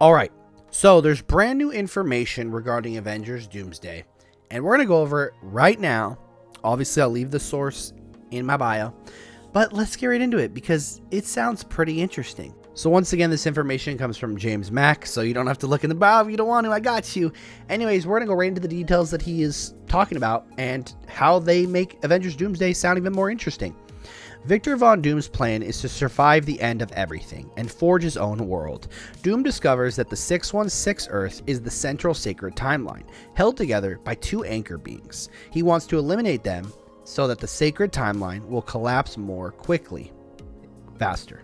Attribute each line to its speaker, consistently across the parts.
Speaker 1: All right, so there's brand new information regarding Avengers Doomsday, and we're going to go over it right now. Obviously, I'll leave the source in my bio, but let's get right into it because it sounds pretty interesting. So once again, this information comes from James Mack, so you don't have to look in the bio if you don't want to. I got you. Anyways, we're going to go right into the details that he is talking about and how they make Avengers Doomsday sound even more interesting. Victor Von Doom's plan is to survive the end of everything and forge his own world. Doom discovers that the 616 Earth is the central sacred timeline, held together by two anchor beings. He wants to eliminate them so that the sacred timeline will collapse more quickly, faster.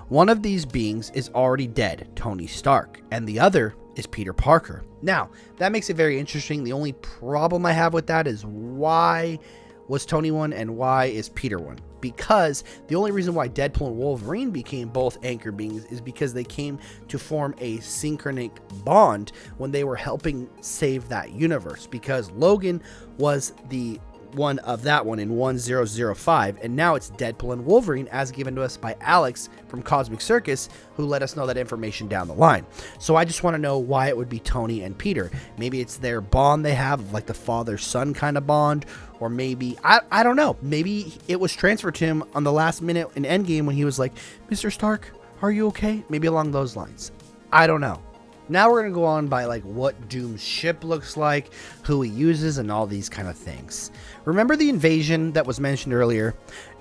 Speaker 1: One of these beings is already dead, Tony Stark, and the other is Peter Parker. Now, that makes it very interesting. The only problem I have with that is why was Tony one and why is Peter one? Because the only reason why Deadpool and Wolverine became both anchor beings is because they came to form a synchronic bond when they were helping save that universe, because Logan was the one of that one in 1005, and now it's Deadpool and Wolverine as given to us by Alex from Cosmic Circus, who let us know that information down the line. So I just want to know why it would be Tony and Peter. Maybe it's their bond they have, like the father-son kind of bond, or maybe I don't know, maybe it was transferred to him on the last minute in Endgame when he was like, Mr. Stark, are you okay? Maybe along those lines. I don't know. Now we're going to go on by like what Doom's ship looks like, who he uses, and all these kind of things. Remember the invasion that was mentioned earlier?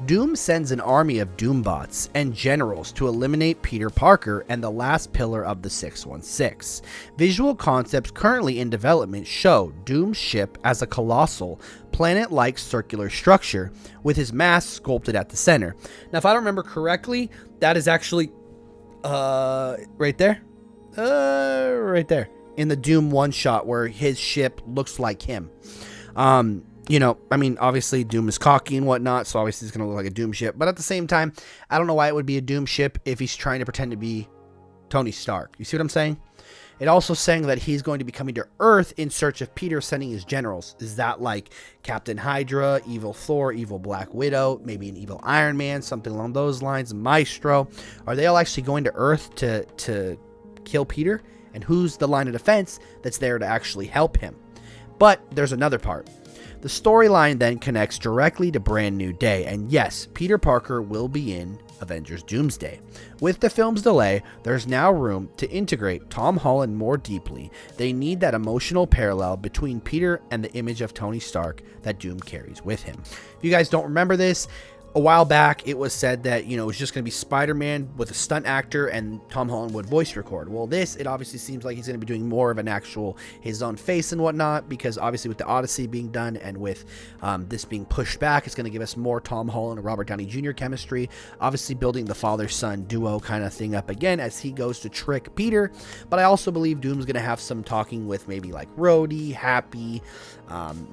Speaker 1: Doom sends an army of Doombots and generals to eliminate Peter Parker and the last pillar of the 616. Visual concepts currently in development show Doom's ship as a colossal, planet-like circular structure with his mass sculpted at the center. Now, if I don't remember correctly, that is actually right there. Right there in the Doom one shot where his ship looks like him. You know, I mean, obviously Doom is cocky and whatnot, so obviously it's going to look like a Doom ship. But at the same time, I don't know why it would be a Doom ship if he's trying to pretend to be Tony Stark. You see what I'm saying? It also saying that he's going to be coming to Earth in search of Peter sending his generals. Is that like Captain Hydra, Evil Thor, Evil Black Widow, maybe an Evil Iron Man, something along those lines, Maestro? Are they all actually going to Earth to kill Peter? And who's the line of defense that's there to actually help him? But there's another part. The storyline then connects directly to Brand New Day, and yes, Peter Parker will be in Avengers Doomsday. With the film's delay, there's now room to integrate Tom Holland more deeply. They need that emotional parallel between Peter and the image of Tony Stark that Doom carries with him. If you guys don't remember this, a while back, it was said that, you know, it was just going to be Spider-Man with a stunt actor and Tom Holland would voice record. Well, it obviously seems like he's going to be doing more of an actual, his own face and whatnot, because obviously with the Odyssey being done and with this being pushed back, it's going to give us more Tom Holland and Robert Downey Jr. chemistry, obviously building the father-son duo kind of thing up again as he goes to trick Peter. But I also believe Doom's going to have some talking with maybe like Rhodey, Happy,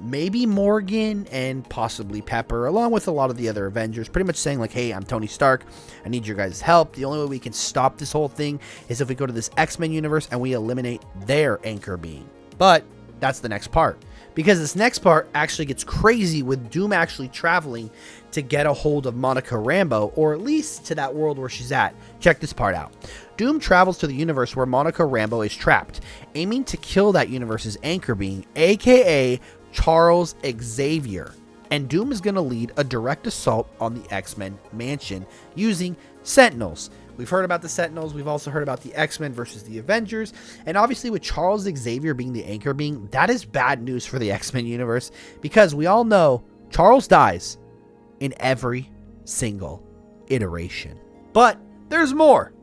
Speaker 1: maybe Morgan, and possibly Pepper, along with a lot of the other Avengers, pretty much saying like, hey, I'm Tony Stark, I need your guys' help. The only way we can stop this whole thing is if we go to this X-Men universe and we eliminate their anchor being. But that's the next part, because this next part actually gets crazy with Doom actually traveling to get a hold of Monica Rambeau, or at least to that world where she's at. Check this part out. Doom travels to the universe where Monica Rambeau is trapped, aiming to kill that universe's anchor being, aka Charles Xavier. And Doom is going to lead a direct assault on the X-Men mansion using Sentinels. We've heard about the Sentinels. We've also heard about the X-Men versus the Avengers. And obviously with Charles Xavier being the anchor being, that is bad news for the X-Men universe, because we all know Charles dies in every single iteration. But there's more.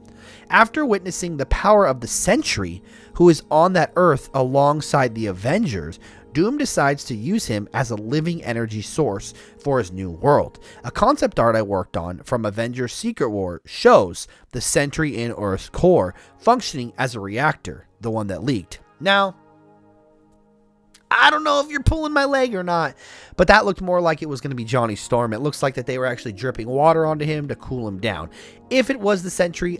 Speaker 1: After witnessing the power of the Sentry, who is on that Earth alongside the Avengers, Doom decides to use him as a living energy source for his new world. A concept art I worked on from Avengers Secret War shows the Sentry in Earth's core functioning as a reactor, the one that leaked. Now, I don't know if you're pulling my leg or not, but that looked more like it was going to be Johnny Storm. It looks like that they were actually dripping water onto him to cool him down. If it was the Sentry,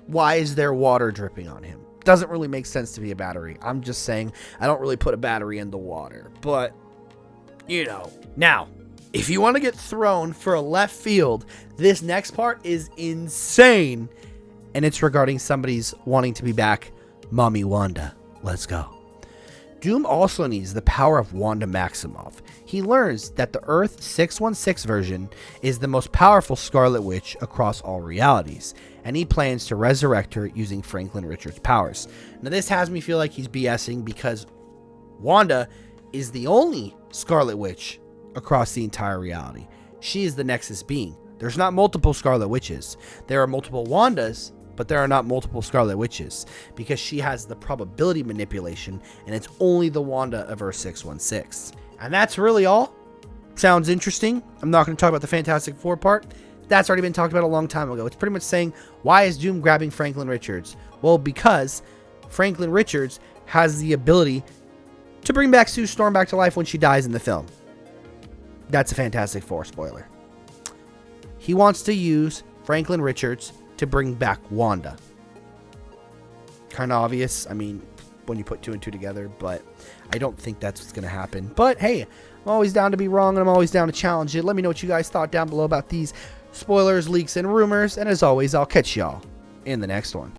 Speaker 1: why is there water dripping on him? Doesn't really make sense to be a battery. I'm just saying I don't really put a battery in the water, but you know. Now, if you want to get thrown for a left field, this next part is insane, and it's regarding somebody's wanting to be back Mommy Wanda, let's go. Doom also needs the power of Wanda Maximoff. He learns that the Earth 616 version is the most powerful Scarlet Witch across all realities, and he plans to resurrect her using Franklin Richards' powers. Now this has me feel like he's BSing because Wanda is the only Scarlet Witch across the entire reality. She is the Nexus being. There's not multiple Scarlet Witches. There are multiple Wandas, but there are not multiple Scarlet Witches because she has the probability manipulation, and it's only the Wanda of Earth 616. And that's really all. Sounds interesting. I'm not going to talk about the Fantastic Four part. That's already been talked about a long time ago. It's pretty much saying, why is Doom grabbing Franklin Richards? Well, because Franklin Richards has the ability to bring back Sue Storm back to life when she dies in the film. That's a Fantastic Four spoiler. He wants to use Franklin Richards to bring back Wanda. Kind of obvious, I mean, when you put two and two together, but I don't think that's what's going to happen. But hey, I'm always down to be wrong, and I'm always down to challenge it. Let me know what you guys thought down below about these spoilers, leaks, and rumors, and as always, I'll catch y'all in the next one.